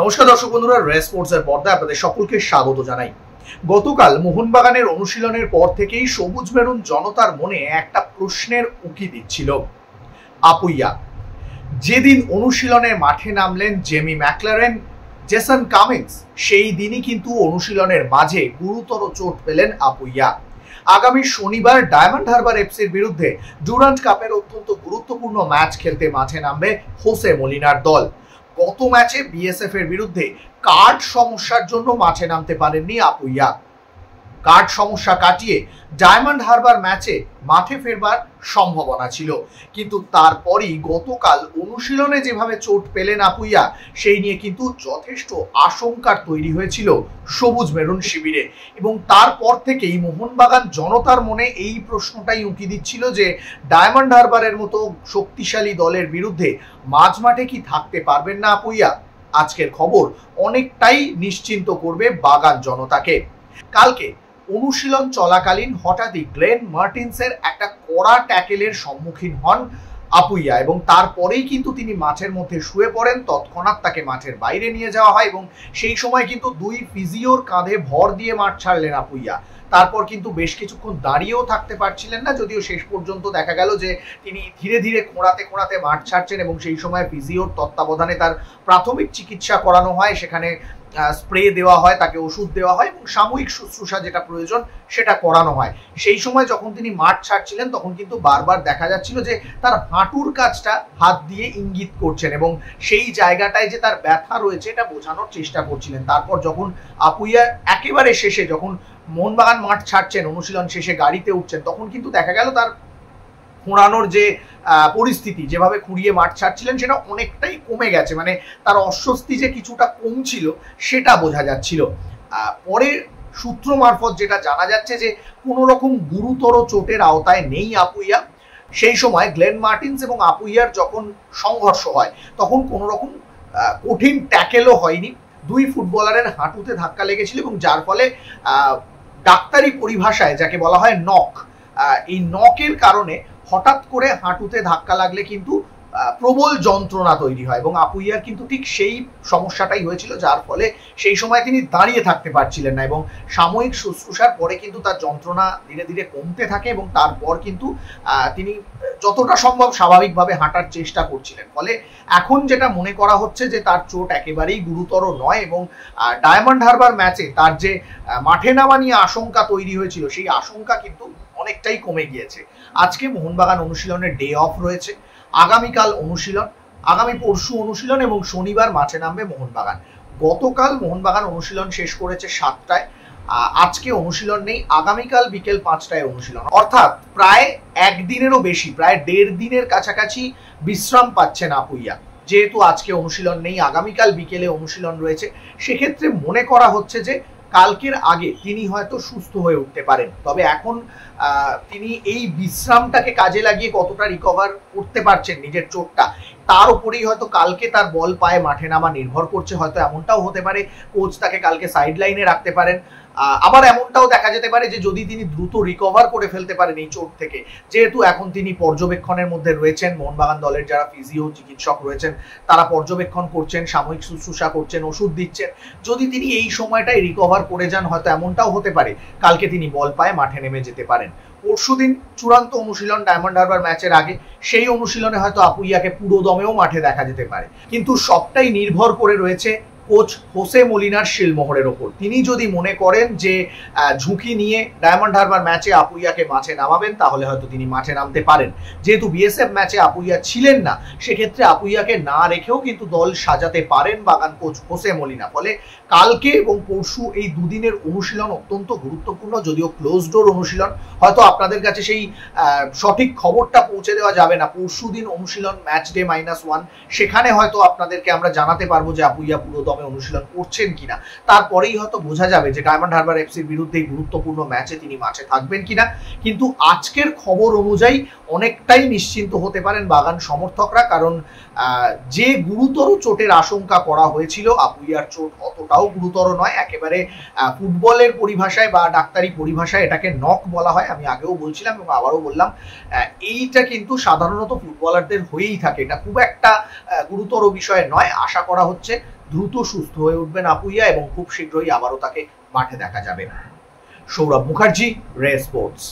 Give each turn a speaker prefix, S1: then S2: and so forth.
S1: নমস্কার দর্শক বন্ধুরা, রেস স্পোর্টস এর পর্দায় আপনাদের সকলকে স্বাগত জানাই। গতকাল মোহনবাগানের অনুশীলনের পর থেকেই সবুজ মেরুন জনতার মনে একটা প্রশ্নের উকি দিচ্ছিল। আপুইয়া যেদিন অনুশীলনের মাঠে নামলেন জেমি ম্যাকলারেন, জেসন কামিন্স, সেই দিনই কিন্তু অনুশীলনের মাঝে গুরুতর চোট পেলেন আপুইয়া। আগামী শনিবার ডায়মন্ড হারবার এফসির বিরুদ্ধে ডুরান্ড কাপের অত্যন্ত গুরুত্বপূর্ণ ম্যাচ খেলতে মাঠে নামবে হোসে মলিনার দল। গত ম্যাচে বিএসএফ এর বিরুদ্ধে কার্ড সমস্যার জন্য মাঠে নামতে পারেননি আপুইয়া। কার্ড সমস্যা কাটিয়ে ডায়মন্ড হারবার ম্যাচে মাঠে ফেরবার সম্ভাবনা ছিল, কিন্তু তারপরই গতকাল অনুশীলনে যেভাবে চোট পেলেন আপুইয়া, সেই নিয়ে কিন্তু যথেষ্ট আশঙ্কার তৈরি হয়েছিল সবুজ মেরুন শিবিরে। এবং তারপর থেকেই মোহনবাগান জনতার মনে এই প্রশ্নটাই উঁকি দিচ্ছিল যে ডায়মন্ড হারবারের মতো শক্তিশালী দলের বিরুদ্ধে মাঝ মাঠে কি থাকতে পারবেন না আপুইয়া। আজকের খবর অনেকটাই নিশ্চিন্ত করবে বাগান জনতাকে। কালকে অনুশীলন চলাকালীন হঠাৎই গ্লেন মার্টিন্সের একটা কড়া ট্যাকেলের সম্মুখীন হন আপুইয়া এবং তারপরেই কিন্তু তিনি মাঠের মধ্যে শুয়ে পড়েন। তৎক্ষণাৎ তাকে মাঠের বাইরে নিয়ে যাওয়া হয় এবং সেই সময় কিন্তু দুই ফিজিওর কাঁধে ভর দিয়ে মাঠ ছাড়লেন আপুইয়া। তারপর কিন্তু বেশ কিছুক্ষণ দাঁড়িয়েও থাকতে পারছিলেন না, যদিও শেষ পর্যন্ত দেখা গেল যে তিনি ধীরে ধীরে খোঁড়াতে খোঁড়াতে মাঠ ছাড়ছেন এবং সেই সময় ফিজিওর তত্ত্বাবধানে তার প্রাথমিক চিকিৎসা করানো হয়। সেখানে স্প্রে দেওয়া হয়, তাকে ওষুধ দেওয়া হয় এবং সাময়িক শুশ্রূষা যেটা প্রয়োজন সেটা করানো হয়। সেই সময় যখন তিনি মাঠ ছাড়ছিলেন তখন কিন্তু বারবার দেখা যাচ্ছিল যে তার হাঁটুর কাছটা হাত দিয়ে ইঙ্গিত করছেন এবং সেই জায়গাটায় যে তার ব্যথা রয়েছে এটা বোঝানোর চেষ্টা করছিলেন। তারপর যখন আপুইয়া একেবারে শেষে, যখন মোহনবাগান মাঠ ছাড়ছেন, অনুশীলন শেষে গাড়িতে উঠছেন, তখন কিন্তু দেখা গেল তার খোঁড়ানোর যে পরিস্থিতি, যেভাবে খুঁড়িয়ে মাঠ ছাড়ছিলেন সেটা অনেকটাই কমে গেছে, মানে তার অস্বস্তি যে কিছুটা কমছিল সেটা বোঝা যাচ্ছিল। পরে সূত্র মারফত যেটা জানা যাচ্ছে যে কোনো রকম গুরুতর চোটের আওতায় নেই আপুইয়া। সেই সময় গ্লেন মার্টিন্স এবং আপুইয়ার যখন সংঘর্ষ হয় তখন কোনো রকম কঠিন ট্যাকেলও হয়নি। দুই ফুটবলারের হাঁটুতে ধাক্কা লেগেছিল এবং যার ফলে ডাক্তারি পরিভাষায় যাকে বলা হয় নক, এই নকের কারণে হঠাৎ করে হাঁটুতে ধাক্কা লাগলে কিন্তু প্রবল যন্ত্রণা তৈরি হয় এবং আপুইয়ার কিন্তু ঠিক সেই সমস্যাটাই হয়েছিল, যার ফলে সেই সময় তিনি দাঁড়িয়ে থাকতে পারছিলেন না এবং সাময়িক শুশ্রূষার পরে কিন্তু তার যন্ত্রণা ধীরে ধীরে কমতে থাকে এবং তারপর কিন্তু তিনি যতটা সম্ভব স্বাভাবিকভাবে হাঁটার চেষ্টা করছিলেন। ফলে এখন যেটা মনে করা হচ্ছে যে তার চোট একেবারেই গুরুতর নয় এবং ডায়মন্ড হারবার ম্যাচে তার যে মাঠে নামা নিয়ে আশঙ্কা তৈরি হয়েছিল সেই আশঙ্কা কিন্তু অনেকটাই কমে গিয়েছে। আজকে মোহনবাগান অনুশীলনের ডে অফ রয়েছে, আগামীকাল অনুশীলন, আগামী পরশু অনুশীলন এবং শনিবার মাঠে নামবে মোহনবাগান। গতকাল মোহনবাগান অনুশীলন শেষ করেছে 7টায়, আজকে অনুশীলন নেই, আগামীকাল বিকেল 5টায় অনুশীলন, অর্থাৎ প্রায় একদিনেরও বেশি, প্রায় 1.5 দিনের কাছাকাছি বিশ্রাম পাচ্ছেন আপুইয়া। যেহেতু আজকে অনুশীলন নেই, আগামীকাল বিকেলে অনুশীলন রয়েছে, সেক্ষেত্রে মনে করা হচ্ছে যে কালকের আগে তিনি হয়তো সুস্থ হয়ে উঠতে পারেন। তবে এখন তিনি এই বিশ্রামটাকে কাজে লাগিয়ে কতটা রিকভার করতে পারছেন নিজের চোটটা, তার উপরেই হয়তো কালকে তার বল পায়ে মাঠে নামা নির্ভর করছে। হয়তো এমনটাও হতে পারে কোচ তাকে কালকে সাইড লাইনে রাখতে পারেন। আবার এমনটাও দেখা যেতে পারে যে যদি তিনি দ্রুত রিকভার করে ফেলতে পারেন এই চোট থেকে, যেহেতু এখন তিনি পর্যবেক্ষণের মধ্যে রয়েছেন, মোহনবাগান দলের যারা ফিজিও চিকিৎসক রয়েছেন তারা পর্যবেক্ষণ করছেন, সাময়িক শুশ্রূষা করছেন, ওষুধ দিচ্ছেন। যদি তিনি এই সময়টাই রিকভার করে যান, হয়তো এমনটাও হতে পারে কালকে তিনি বল পায়ে মাঠে নেমে যেতে পারেন। পরশুদিন চূড়ান্ত অনুশীলন ডায়মন্ড হারবার ম্যাচের আগে, সেই অনুশীলনে হয়তো আপুইয়াকে পুরো দমেও মাঠে দেখা যেতে পারে, কিন্তু সবটাই নির্ভর করে রয়েছে কোচ হোসে মলিনার শিলমোহরের ওপর। তিনি যদি মনে করেন যে ঝুঁকি নিয়ে ডায়মন্ড হারবার ম্যাচে আপুইয়াকে মাঠে নামাবেন, তাহলে হয়তো তিনি মাঠে নামতে পারেন। যেহেতু বিএসএফ ম্যাচে আপুইয়া ছিলেন না, সেক্ষেত্রে আপুইয়াকে না রেখেও কিন্তু দল সাজাতে পারেন বাগান কোচ হোসে মলিনা। ফলে কালকে এবং পরশু এই দুদিনের অনুশীলন অত্যন্ত গুরুত্বপূর্ণ, যদিও ক্লোজ ডোর অনুশীলন, হয়তো আপনাদের কাছে সেই সঠিক খবরটা পৌঁছে দেওয়া যাবে না। পরশু দিন অনুশীলন, ম্যাচ ডে -1, সেখানে হয়তো আপনাদেরকে আমরা জানাতে পারবো যে আপুইয়া পুরো অনুশীলন করছেন কিনা। তারপরেই হয়তো বোঝা যাবে যে ডায়মন্ড হারবার এফসির বিরুদ্ধে গুরুত্বপূর্ণ ম্যাচে তিনি মাঠে থাকবেন কিনা। কিন্তু আজকের খবর অনুযায়ী অনেকটাই নিশ্চিন্ত হতে পারেন বাগান সমর্থকরা, কারণ যে গুরুতর চোটের আশঙ্কা করা হয়েছিল, আপুইয়ার চোট অতটাও গুরুতর নয়। একেবারে ফুটবলের পরিভাষায় বা ডাক্তারি পরিভাষায় এটাকে নক বলা হয়, আমি আগেও বলছিলাম এবং আবারও বললাম। এইটা কিন্তু সাধারণত ফুটবলারদের হয়েই থাকে, এটা খুব একটা গুরুতর বিষয় নয়। আশা করা হচ্ছে দ্রুত সুস্থ হয়ে উঠবেন আপুইয়া এবং খুব শীঘ্রই আবারও তাকে মাঠে দেখা যাবে। সৌরভ মুখার্জি, রে স্পোর্টস।